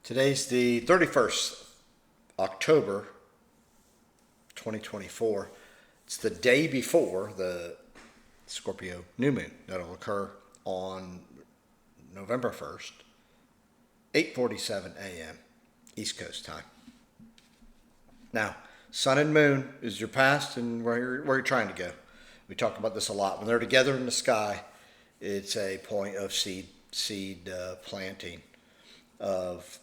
Today's the 31st October 2024. It's the day before the Scorpio New Moon. That'll occur on November 1st, 8:47 a.m. East Coast time. Now, sun and moon is your past and where you're trying to go. We talk about this a lot. When they're together in the sky, it's a point of seed planting, of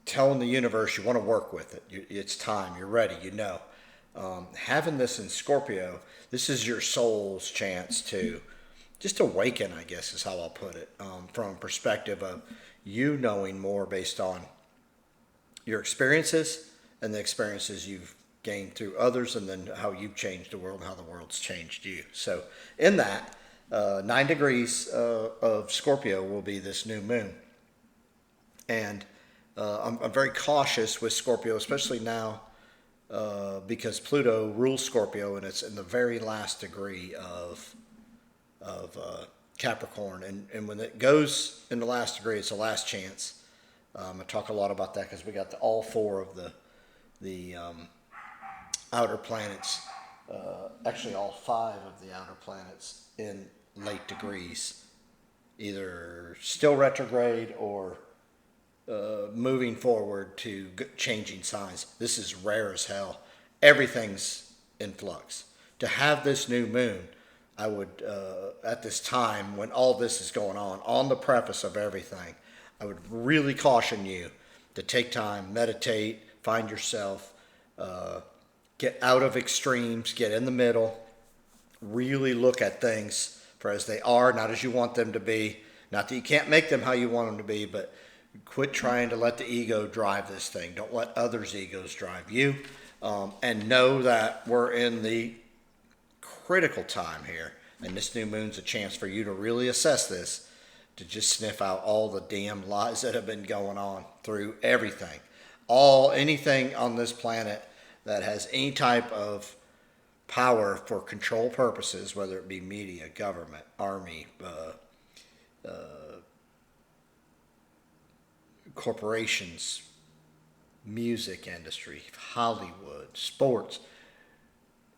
telling the universe you want to work with it. It's time. You're ready. Having this in Scorpio, this is your soul's chance to just awaken, I guess is how I'll put it, from a perspective of you knowing more based on your experiences and the experiences you've gained through others, and then how you've changed the world and how the world's changed you. So in that, 9 degrees of Scorpio will be this new moon. And I'm very cautious with Scorpio, especially now, because Pluto rules Scorpio, and it's in the very last degree of Capricorn. And when it goes in the last degree, it's the last chance. I talk a lot about that because we got all 4 of the outer planets, actually all 5 of the outer planets in late degrees, either still retrograde or moving forward to changing signs. This is rare as hell. Everything's in flux. To have this new moon, I would, at this time when all this is going on the preface of everything, I would really caution you to take time, meditate, find yourself, get out of extremes, get in the middle, really look at things for as they are, not as you want them to be. Not that you can't make them how you want them to be, but quit trying to let the ego drive this thing. Don't let others' egos drive you. And know that we're in the critical time here. And this new moon's a chance for you to really assess this, to just sniff out all the damn lies that have been going on through everything. Anything on this planet that has any type of power for control purposes, whether it be media, government, army, corporations, music industry, Hollywood, sports,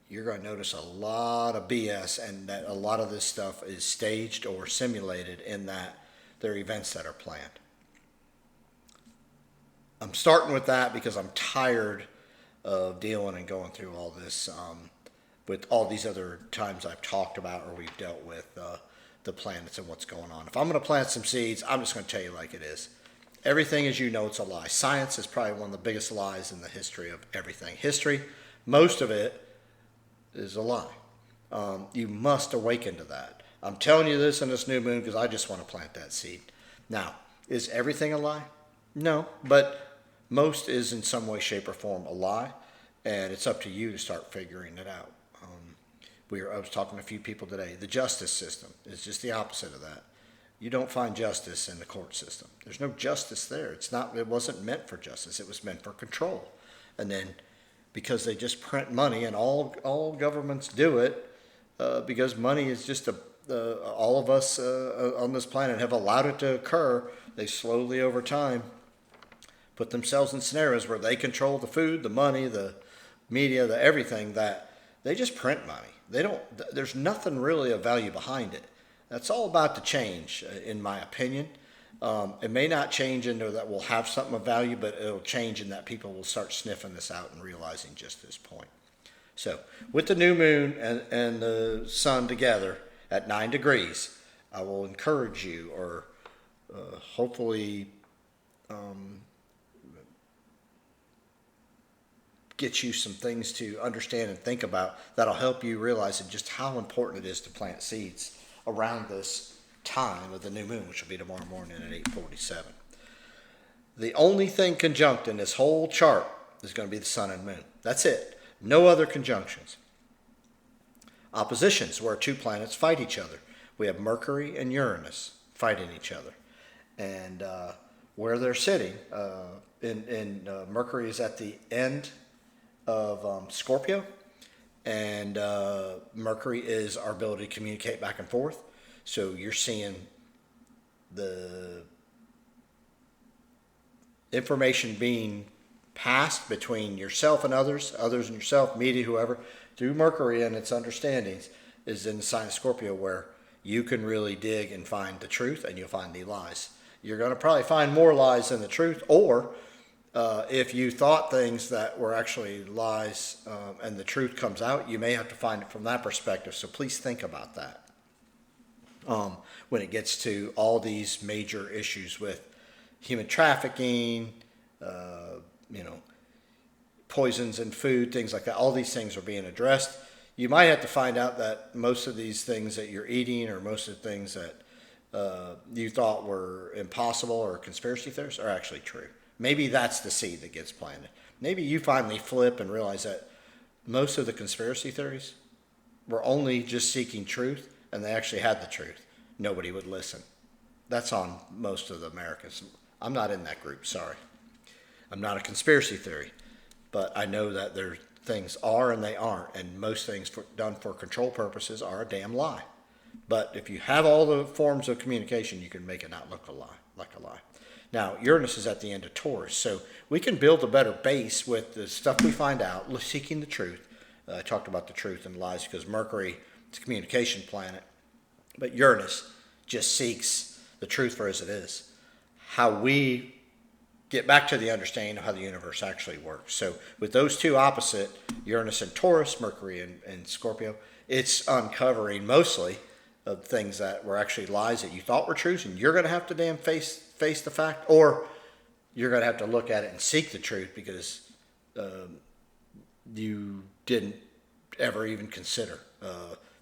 you're going to notice a lot of BS, and that a lot of this stuff is staged or simulated, in that there are events that are planned. I'm starting with that because I'm tired of dealing and going through all this with all these other times I've talked about or we've dealt with the planets and what's going on. If I'm going to plant some seeds, I'm just going to tell you like it is. Everything, as you know, it's a lie. Science is probably one of the biggest lies in the history of everything. History, most of it is a lie. You must awaken to that. I'm telling you this in this new moon because I just want to plant that seed. Now, is everything a lie? No, but most is in some way, shape, or form a lie, and it's up to you to start figuring it out. I was talking to a few people today. The justice system is just the opposite of that. You don't find justice in the court system. There's no justice there. It wasn't meant for justice. It was meant for control. And then because they just print money, and all governments do it, because money is just all of us on this planet have allowed it to occur. They slowly over time put themselves in scenarios where they control the food, the money, the media, the everything, that they just print money. There's nothing really of value behind it. That's all about to change, in my opinion. It may not change into that we'll have something of value, but it'll change in that people will start sniffing this out and realizing just this point. So with the new moon and the sun together at 9 degrees, I will encourage you, or hopefully get you some things to understand and think about that'll help you realize just how important it is to plant seeds around this time of the new moon, which will be tomorrow morning at 8:47. The only thing conjunct in this whole chart is going to be the sun and moon. That's it. No other conjunctions. Oppositions, where 2 planets fight each other. We have Mercury and Uranus fighting each other. And where they're sitting, Mercury is at the end of Scorpio, and Mercury is our ability to communicate back and forth. So you're seeing the information being passed between yourself and others, others and yourself, media, whoever, through Mercury and its understandings, is in the sign of Scorpio, where you can really dig and find the truth, and you'll find the lies. You're going to probably find more lies than the truth, or if you thought things that were actually lies and the truth comes out, you may have to find it from that perspective. So please think about that when it gets to all these major issues with human trafficking, poisons in food, things like that. All these things are being addressed. You might have to find out that most of these things that you're eating, or most of the things that you thought were impossible or conspiracy theories, are actually true. Maybe that's the seed that gets planted. Maybe you finally flip and realize that most of the conspiracy theories were only just seeking truth, and they actually had the truth. Nobody would listen. That's on most of the Americans. I'm not in that group, sorry. I'm not a conspiracy theory, but I know that there things are and they aren't, and most things done for control purposes are a damn lie. But if you have all the forms of communication, you can make it not look like a lie. Now, Uranus is at the end of Taurus, so we can build a better base with the stuff we find out, seeking the truth. I talked about the truth and lies because Mercury is a communication planet, but Uranus just seeks the truth for as it is. How we get back to the understanding of how the universe actually works. So with those two opposite, Uranus and Taurus, Mercury and Scorpio, it's uncovering mostly of things that were actually lies that you thought were truths, and you're going to have to damn face the fact, or you're going to have to look at it and seek the truth because you didn't ever even consider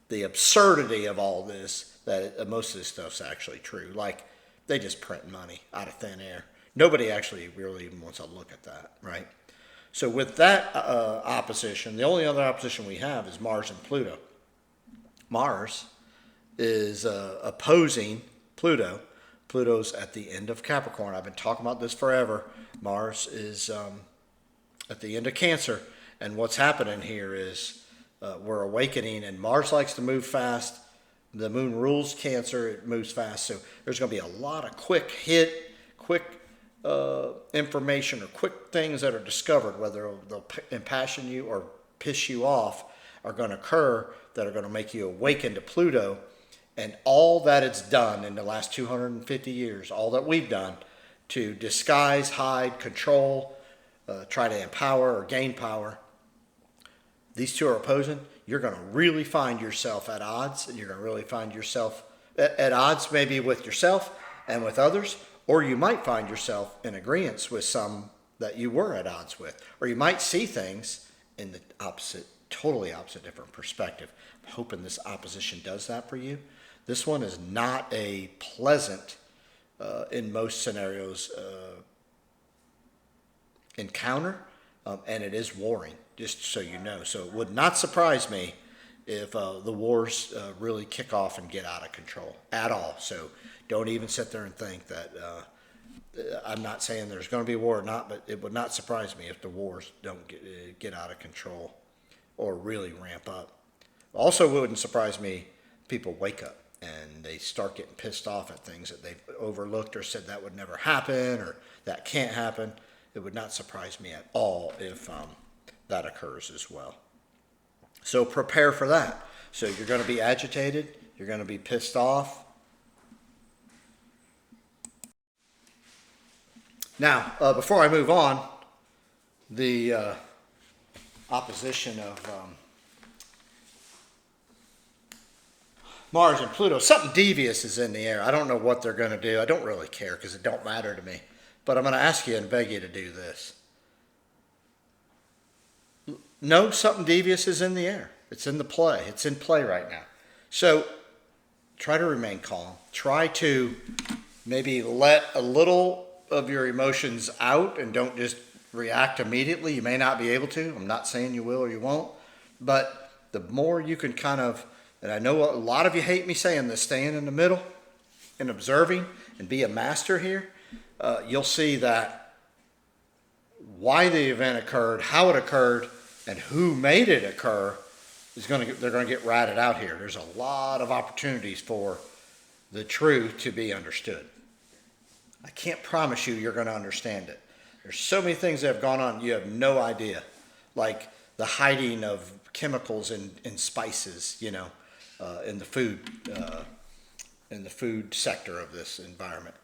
the absurdity of all this, that most of this stuff's actually true. Like, they just print money out of thin air. Nobody actually really even wants to look at that, right? So with that opposition, the only other opposition we have is Mars and Pluto. Mars is opposing Pluto. Pluto's at the end of Capricorn. I've been talking about this forever. Mars is at the end of Cancer. And what's happening here is we're awakening, and Mars likes to move fast. The moon rules Cancer. It moves fast. So there's going to be a lot of quick information or quick things that are discovered, whether they'll impassion you or piss you off, are going to occur that are going to make you awaken to Pluto. And all that it's done in the last 250 years, all that we've done to disguise, hide, control, try to empower or gain power, these two are opposing. You're going to really find yourself at odds, and you're going to really find yourself at odds maybe with yourself and with others, or you might find yourself in agreement with some that you were at odds with, or you might see things in the opposite, totally opposite, different perspective. I'm hoping this opposition does that for you. This one is not a pleasant, in most scenarios, encounter, and it is warring, just so you know. So it would not surprise me if the wars really kick off and get out of control at all. So don't even sit there and think that, I'm not saying there's going to be a war or not, but it would not surprise me if the wars don't get out of control or really ramp up. Also, it wouldn't surprise me if people wake up and they start getting pissed off at things that they've overlooked or said that would never happen or that can't happen. It would not surprise me at all if that occurs as well. So prepare for that. So you're going to be agitated. You're going to be pissed off. Now, before I move on, the opposition of Mars and Pluto, something devious is in the air. I don't know what they're going to do. I don't really care because it don't matter to me. But I'm going to ask you and beg you to do this. No, something devious is in the air. It's in the play. It's in play right now. So try to remain calm. Try to maybe let a little of your emotions out and don't just react immediately. You may not be able to. I'm not saying you will or you won't. But the more you can kind of, and I know a lot of you hate me saying this, staying in the middle and observing and be a master here, you'll see that why the event occurred, how it occurred, and who made it occur they're going to get ratted out here. There's a lot of opportunities for the truth to be understood. I can't promise you're going to understand it, There's so many things that have gone on, you have no idea. Like the hiding of chemicals in spices, in the food, in the food sector of this environment.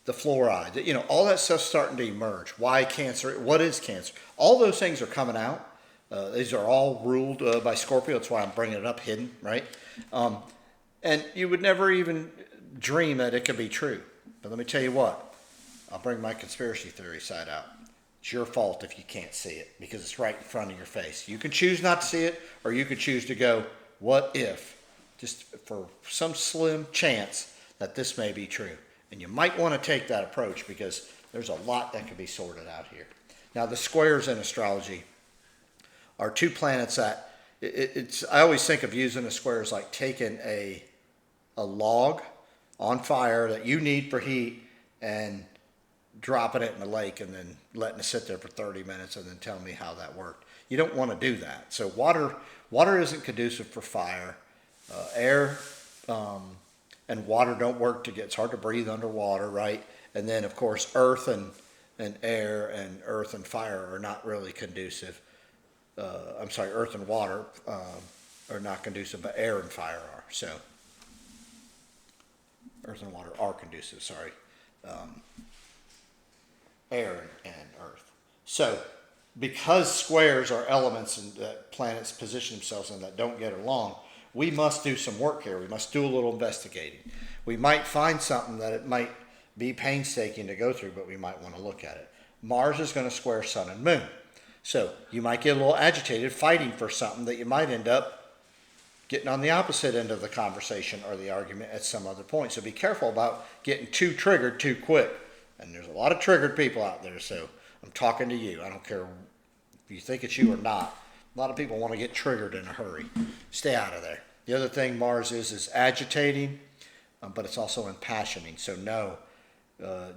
The fluoride, all that stuff's starting to emerge. Why cancer? What is cancer? All those things are coming out. These are all ruled by Scorpio. That's why I'm bringing it up hidden, right? And you would never even dream that it could be true. But let me tell you what, I'll bring my conspiracy theory side out. It's your fault if you can't see it because it's right in front of your face. You can choose not to see it, or you can choose to go, what if? Just for some slim chance that this may be true. And you might want to take that approach because there's a lot that can be sorted out here. Now, the squares in astrology are two planets that I always think of using a square as like taking a log on fire that you need for heat and dropping it in the lake and then letting it sit there for 30 minutes and then telling me how that worked. You don't want to do that. So water isn't conducive for fire. Air and water don't work together. It's hard to breathe underwater, right? And then, of course, earth and air and earth and fire are not really conducive. Earth and water are not conducive, but air and fire are. So, earth and water are conducive, air and earth. So, because squares are elements that planets position themselves in that don't get along, we must do some work here. We must do a little investigating. We might find something that it might be painstaking to go through, but we might want to look at it. Mars is going to square Sun and Moon. So you might get a little agitated fighting for something that you might end up getting on the opposite end of the conversation or the argument at some other point. So be careful about getting too triggered too quick. And there's a lot of triggered people out there, so I'm talking to you. I don't care if you think it's you or not. A lot of people want to get triggered in a hurry. Stay out of there. The other thing Mars is agitating, but it's also impassioning. So no,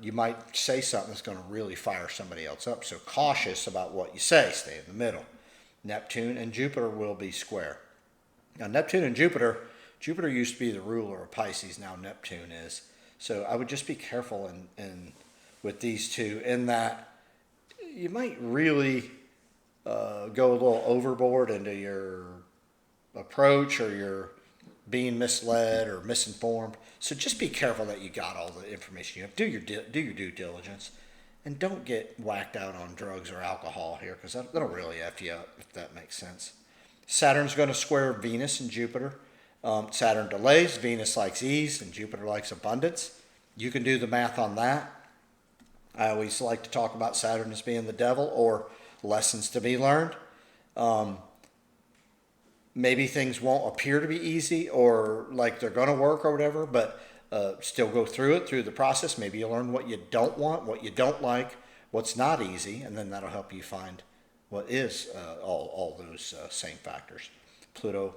you might say something that's going to really fire somebody else up. So cautious about what you say. Stay in the middle. Neptune and Jupiter will be square. Now Neptune and Jupiter used to be the ruler of Pisces. Now Neptune is. So I would just be careful in with these two in that you might really go a little overboard into your approach or your being misled or misinformed. So just be careful that you got all the information you have. Do your due diligence, and don't get whacked out on drugs or alcohol here because that'll really F you up, if that makes sense. Saturn's going to square Venus and Jupiter. Saturn delays, Venus likes ease, and Jupiter likes abundance. You can do the math on that. I always like to talk about Saturn as being the devil or lessons to be learned. Maybe things won't appear to be easy or like they're going to work or whatever, but still go through it, through the process. Maybe you learn what you don't want, what you don't like, what's not easy, and then that'll help you find what is all those same factors. Pluto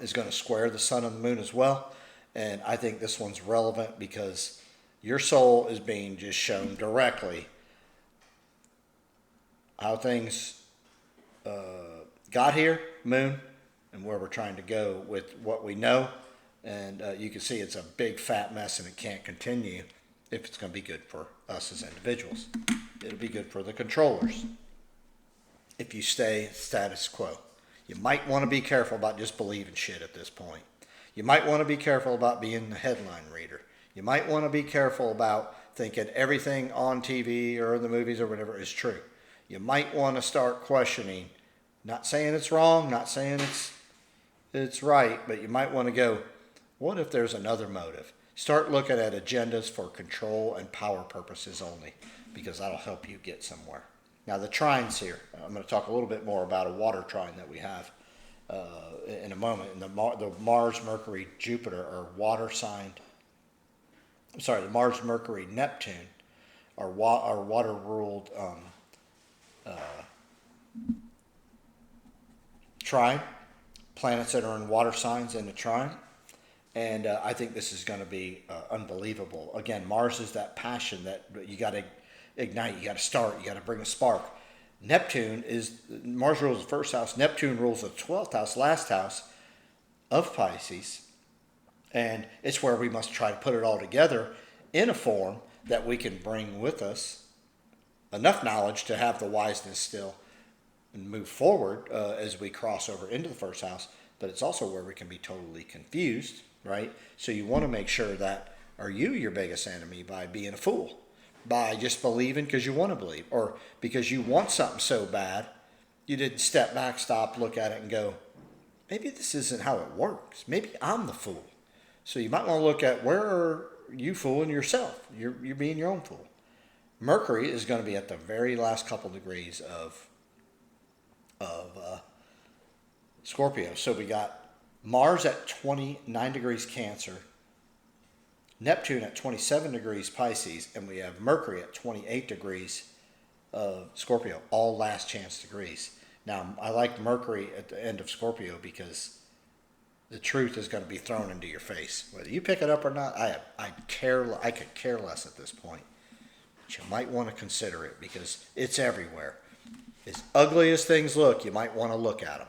is going to square the Sun and the Moon as well, and I think this one's relevant because your soul is being just shown directly how things got here, Moon, and where we're trying to go with what we know. And you can see it's a big fat mess and it can't continue if it's going to be good for us as individuals. It'll be good for the controllers if you stay status quo. You might want to be careful about just believing shit at this point. You might want to be careful about being the headline reader. You might want to be careful about thinking everything on TV or in the movies or whatever is true. You might want to start questioning, not saying it's wrong, not saying it's right, but you might want to go, what if there's another motive? Start looking at agendas for control and power purposes only, because that'll help you get somewhere. Now the trines here, I'm going to talk a little bit more about a water trine that we have in a moment. And the Mars, Mercury, Jupiter are water signed. The Mars, Mercury, Neptune are water ruled trine, planets that are in water signs in the trine. And I think this is going to be unbelievable. Again, Mars is that passion that you got to ignite, you got to start, you got to bring a spark. Mars rules the first house, Neptune rules the 12th house, last house of Pisces. And it's where we must try to put it all together in a form that we can bring with us enough knowledge to have the wiseness still and move forward as we cross over into the first house, but it's also where we can be totally confused, right? So you want to make sure that, are you your biggest enemy by being a fool? By just believing because you want to believe, or because you want something so bad, you didn't step back, stop, look at it, and go, maybe this isn't how it works. Maybe I'm the fool. So you might want to look at, where are you fooling yourself? You're being your own fool. Mercury is going to be at the very last couple degrees of Scorpio. So we got Mars at 29 degrees Cancer, Neptune at 27 degrees Pisces, and we have Mercury at 28 degrees Scorpio, all last chance degrees. Now, I like Mercury at the end of Scorpio because the truth is going to be thrown into your face. Whether you pick it up or not, I could care less at this point. But you might want to consider it because it's everywhere. As ugly as things look, you might want to look at them.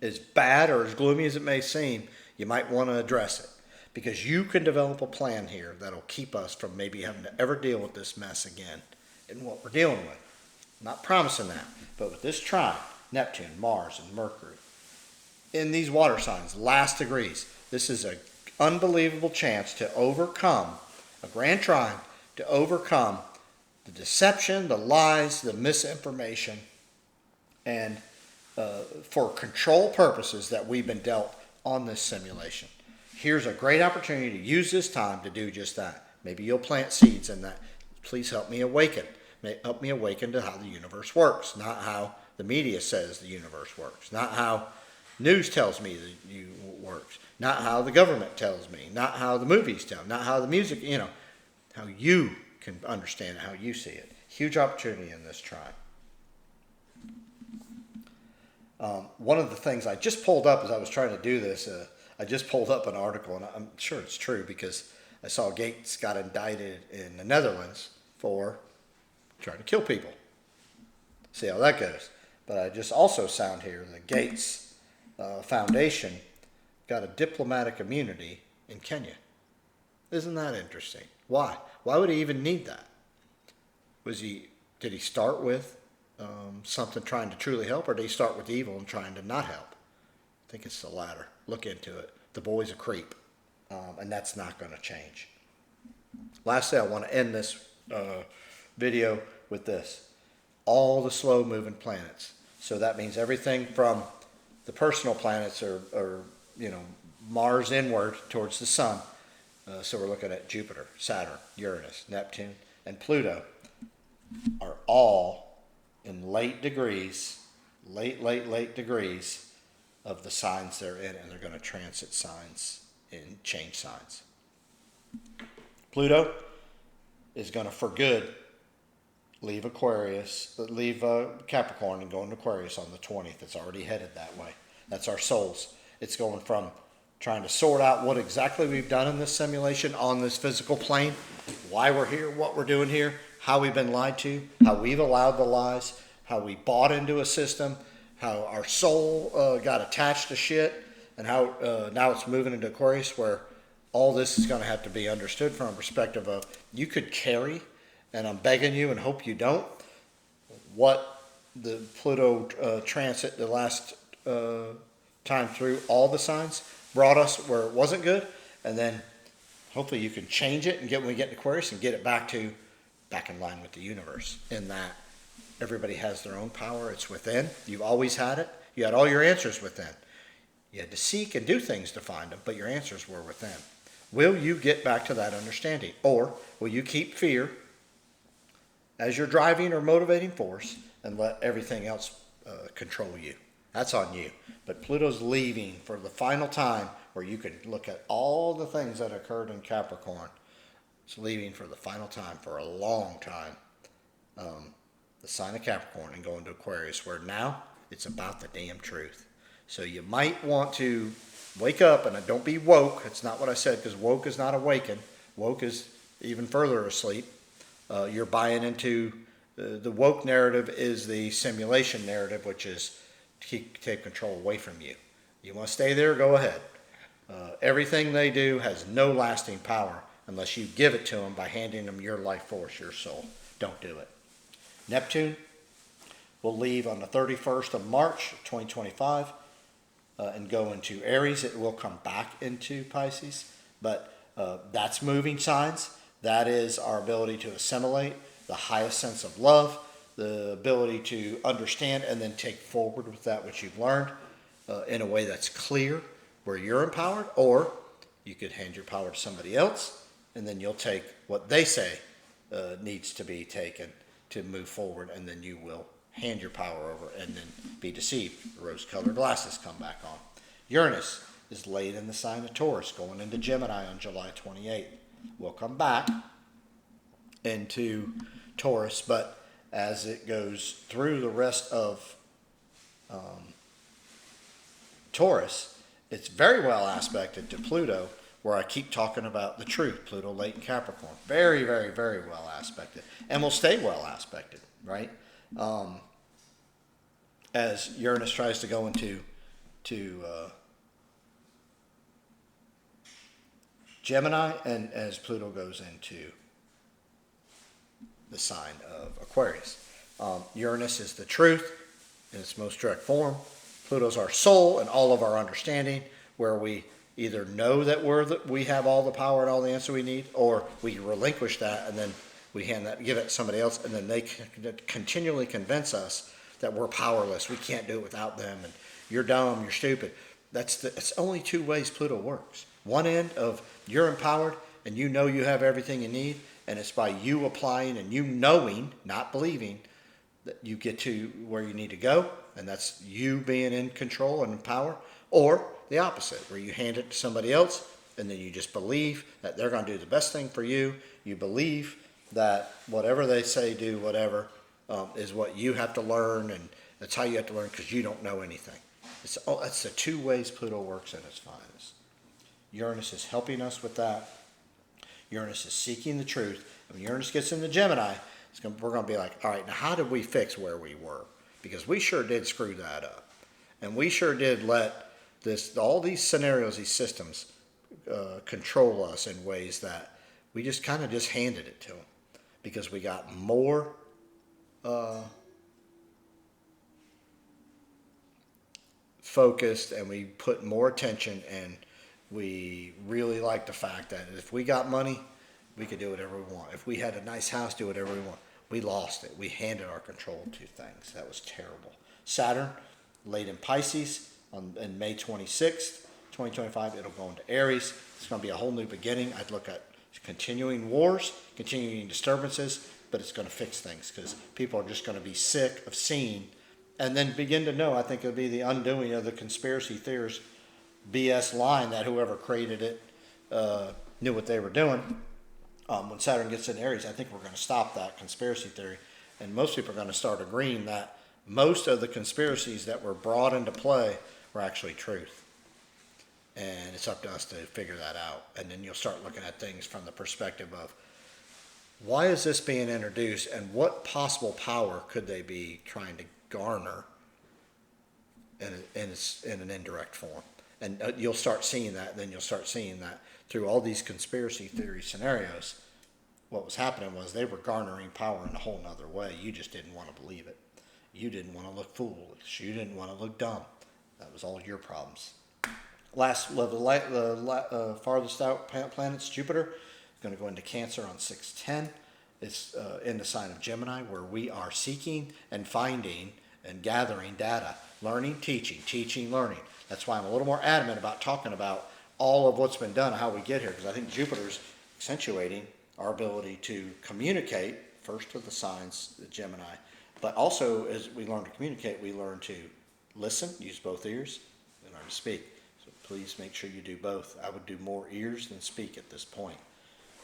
As bad or as gloomy as it may seem, you might want to address it. Because you can develop a plan here that'll keep us from maybe having to ever deal with this mess again in what we're dealing with. I'm not promising that. But with this trine, Neptune, Mars, and Mercury, in these water signs, last degrees, this is an unbelievable chance to overcome, a grand trine, to overcome the deception, the lies, the misinformation, and for control purposes that we've been dealt on this simulation. Here's a great opportunity to use this time to do just that. Maybe you'll plant seeds in that. Please help me awaken. Help me awaken to how the universe works, not how the media says the universe works, not how news tells me it works, not how the government tells me, not how the movies tell, not how the music, how you can understand it, how you see it. Huge opportunity in this trine. One of the things I just pulled up as I was trying to do this, I just pulled up an article, and I'm sure it's true because I saw Gates got indicted in the Netherlands for trying to kill people. See how that goes. But I just also found here the Gates Foundation got a diplomatic immunity in Kenya. Isn't that interesting? Why? Why would he even need that? Did he start with something trying to truly help, or did he start with evil and trying to not help? I think it's the latter. Look into it. The boy's a creep, and that's not going to change. Lastly, I want to end this video with this. All the slow-moving planets. So that means everything from the personal planets or Mars inward towards the sun. So we're looking at Jupiter, Saturn, Uranus, Neptune, and Pluto are all in late degrees of the signs they're in, and they're going to transit signs and change signs. Pluto is going to, for good, leave Capricorn and go into Aquarius on the 20th. It's already headed that way. That's our souls. It's going from trying to sort out what exactly we've done in this simulation on this physical plane, why we're here, what we're doing here, how we've been lied to, how we've allowed the lies, how we bought into a system, how our soul got attached to shit, and how now it's moving into Aquarius, where all this is going to have to be understood from a perspective of you could carry, and I'm begging you and hope you don't, what the Pluto transit the last time through all the signs brought us where it wasn't good, and then hopefully you can change it and when we get to Aquarius and get it back in line with the universe, in that everybody has their own power. It's within. You've always had it. You had all your answers within. You had to seek and do things to find them, but your answers were within. Will you get back to that understanding? Or will you keep fear as your driving or motivating force and let everything else control you? That's on you. But Pluto's leaving for the final time where you can look at all the things that occurred in Capricorn. It's leaving for the final time, for a long time, the sign of Capricorn, and going to Aquarius, where now it's about the damn truth. So you might want to wake up, and don't be woke. It's not what I said, because woke is not awaken. Woke is even further asleep. You're buying into the woke narrative is the simulation narrative, which is to take control away from you. You want to stay there, go ahead. Everything they do has no lasting power unless you give it to them by handing them your life force, your soul. Don't do it. Neptune will leave on the 31st of March, 2025, and go into Aries. It will come back into Pisces, but that's moving signs. That is our ability to assimilate, the highest sense of love, the ability to understand and then take forward with that which you've learned in a way that's clear, where you're empowered, or you could hand your power to somebody else, and then you'll take what they say needs to be taken to move forward, and then you will hand your power over and then be deceived. Rose-colored glasses come back on. Uranus is laid in the sign of Taurus, going into Gemini on July 28th. We'll come back into Taurus, but as it goes through the rest of Taurus, it's very well aspected to Pluto, where I keep talking about the truth. Pluto late in Capricorn. Very, very, very well aspected. And will stay well aspected, right? As Uranus tries to go into Gemini, and as Pluto goes into the sign of Aquarius. Uranus is the truth in its most direct form. Pluto's our soul and all of our understanding, where we either know that we have all the power and all the answer we need, or we relinquish that and then we give it to somebody else, and then they continually convince us that we're powerless. We can't do it without them, and you're dumb, you're stupid. It's only two ways Pluto works. One end of you're empowered and you know you have everything you need, and it's by you applying and you knowing, not believing, that you get to where you need to go, and that's you being in control and in power. Or the opposite, where you hand it to somebody else and then you just believe that they're going to do the best thing for you. You believe that whatever they say, do whatever, is what you have to learn, and that's how you have to learn, because you don't know anything. It's the two ways Pluto works at its finest. Uranus is helping us with that. Uranus is seeking the truth. When Uranus gets into Gemini, we're going to be like, all right, now how did we fix where we were? Because we sure did screw that up. And we sure did let all these scenarios, these systems, control us in ways that we just kind of just handed it to them. Because we got more focused, and we put more attention, and we really like the fact that if we got money, we could do whatever we want. If we had a nice house, do whatever we want. We lost it. We handed our control to things. That was terrible. Saturn, late in Pisces, in May 26th, 2025, it'll go into Aries. It's going to be a whole new beginning. I'd look at continuing wars, continuing disturbances, but it's going to fix things, because people are just going to be sick of seeing, and then begin to know. I think it'll be the undoing of the conspiracy theorists' BS line that whoever created it knew what they were doing. When Saturn gets in Aries, I think we're going to stop that conspiracy theory, and most people are going to start agreeing that most of the conspiracies that were brought into play were actually truth. And it's up to us to figure that out. And then you'll start looking at things from the perspective of, why is this being introduced, and what possible power could they be trying to garner in an indirect form? And you'll start seeing that, and then you'll start seeing that through all these conspiracy theory scenarios. What was happening was they were garnering power in a whole nother way. You just didn't want to believe it. You didn't want to look foolish. You didn't want to look dumb. That was all your problems. The farthest out planets, Jupiter, is going to go into Cancer on 6/10. It's in the sign of Gemini, where we are seeking and finding and gathering data, learning, teaching, learning. That's why I'm a little more adamant about talking about all of what's been done and how we get here, because I think Jupiter's accentuating our ability to communicate, first to the signs, the Gemini, but also as we learn to communicate, we learn to listen, use both ears, and learn to speak. So please make sure you do both. I would do more ears than speak at this point.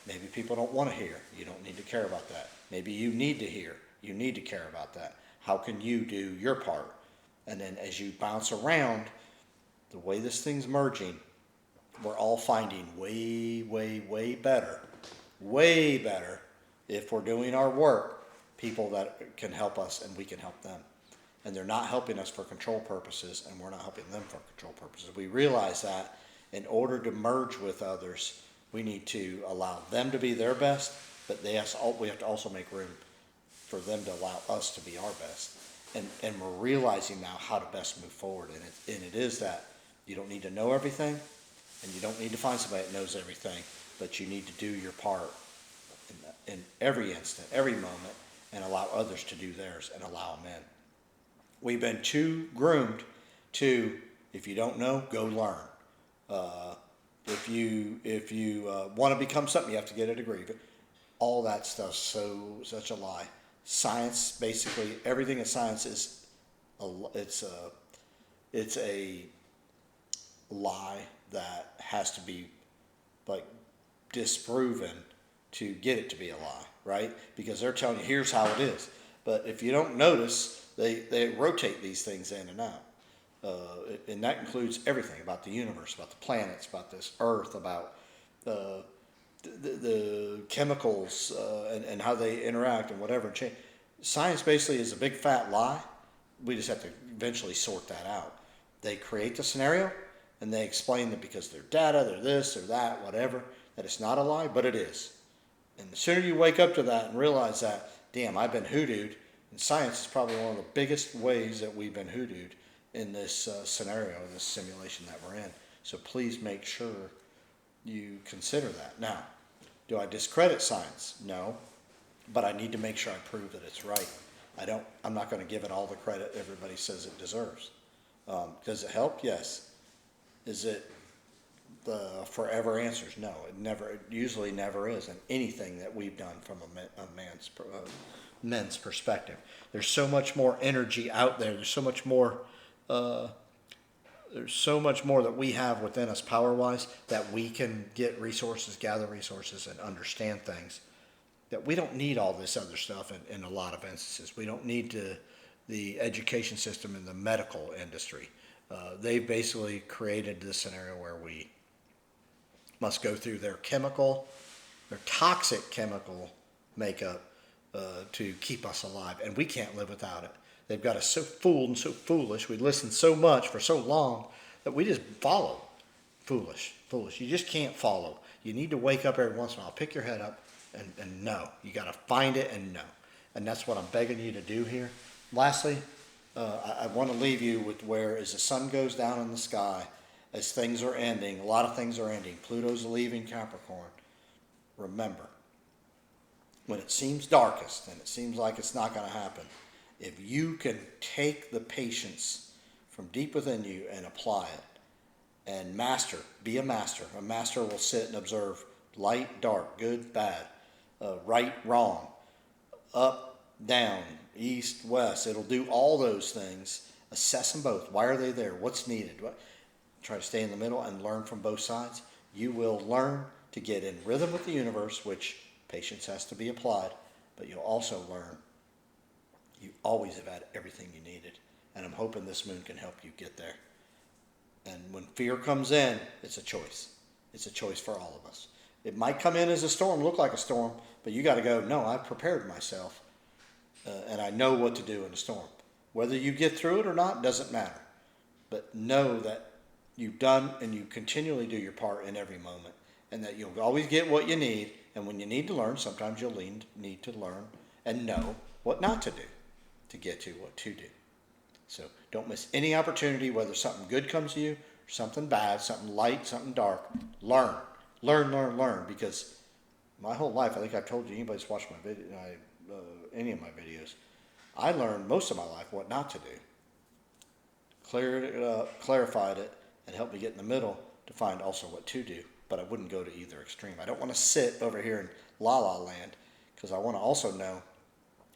Maybe people don't want to hear. You don't need to care about that. Maybe you need to hear. You need to care about that. How can you do your part? And then as you bounce around, the way this thing's merging, we're all finding way better, if we're doing our work, people that can help us and we can help them. And they're not helping us for control purposes, and we're not helping them for control purposes. We realize that in order to merge with others, we need to allow them to be their best, but we have to also make room for them to allow us to be our best. And we're realizing now how to best move forward. And it is that you don't need to know everything, and you don't need to find somebody that knows everything, but you need to do your part in every instant, every moment, and allow others to do theirs and allow them in. We've been too groomed to, if you don't know, go learn. If you want to become something, you have to get a degree. But all that stuff's such a lie. Science, basically, everything in science is it's a lie that has to be like disproven to get it to be a lie, right? Because they're telling you here's how it is. But if you don't notice, they rotate these things in and out. And that includes everything about the universe, about the planets, about this Earth, about the chemicals and how they interact and whatever. Science basically is a big fat lie. We just have to eventually sort that out. They create the scenario and they explain that because they're data, they're this, they're that, whatever, that it's not a lie, but it is. And the sooner you wake up to that and realize that, damn, I've been hoodooed, and science is probably one of the biggest ways that we've been hoodooed in this scenario, in this simulation that we're in. So please make sure you consider that. Now, do I discredit science? No, but I need to make sure I prove that it's right. I'm not going to give it all the credit everybody says it deserves. Does it help? Yes. Is it the forever answers? No, it usually never is in anything that we've done from a men's perspective. There's so much more energy out there. There's so much more that we have within us power-wise that we can get resources, gather resources, and understand things. That we don't need all this other stuff in a lot of instances. We don't need the education system and the medical industry. They basically created this scenario where we must go through their toxic chemical makeup to keep us alive, and we can't live without it. They've got us so fooled and so foolish. We listened so much for so long that we just follow. Foolish. You just can't follow. You need to wake up every once in a while, pick your head up, and know. You got to find it and know. And that's what I'm begging you to do here. Lastly, I want to leave you with where as the sun goes down in the sky, as things are ending, a lot of things are ending. Pluto's leaving Capricorn. Remember, when it seems darkest and it seems like it's not going to happen, if you can take the patience from deep within you and apply it and be a master. A master will sit and observe light, dark, good, bad, right, wrong, up, down, east, west. It'll do all those things. Assess them both. Why are they there? What's needed? Try to stay in the middle and learn from both sides. You will learn to get in rhythm with the universe, which patience has to be applied, but you'll also learn you always have had everything you needed. And I'm hoping this moon can help you get there. And when fear comes in, it's a choice. It's a choice for all of us. It might come in as a storm, look like a storm, but you got to go, no, I've prepared myself, and I know what to do in a storm. Whether you get through it or not doesn't matter. But know that you've done and you continually do your part in every moment, and that you'll always get what you need. And when you need to learn, sometimes you'll need to learn and know what not to do to get to what to do. So don't miss any opportunity, whether something good comes to you, or something bad, something light, something dark. Learn, because my whole life, I think I've told you, anybody that's watched my video, any of my videos, I learned most of my life what not to do. Cleared it up, clarified it, and helped me get in the middle to find also what to do. But I wouldn't go to either extreme. I don't want to sit over here in La La Land, because I want to also know,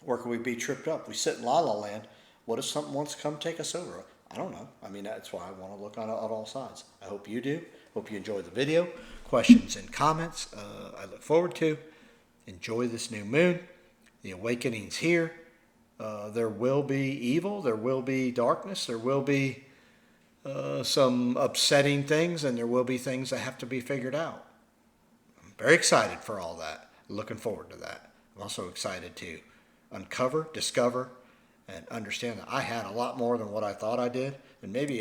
where can we be tripped up? We sit in La La Land. What if something wants to come take us over? I don't know. I mean, that's why I want to look on all sides. I hope you do. Hope you enjoy the video. Questions and comments I look forward to. Enjoy this new moon. The awakening's here. There will be evil. There will be darkness. There will be some upsetting things, and there will be things that have to be figured out. I'm very excited for all that. Looking forward to that. I'm also excited to uncover, discover, and understand that I had a lot more than what I thought I did, and maybe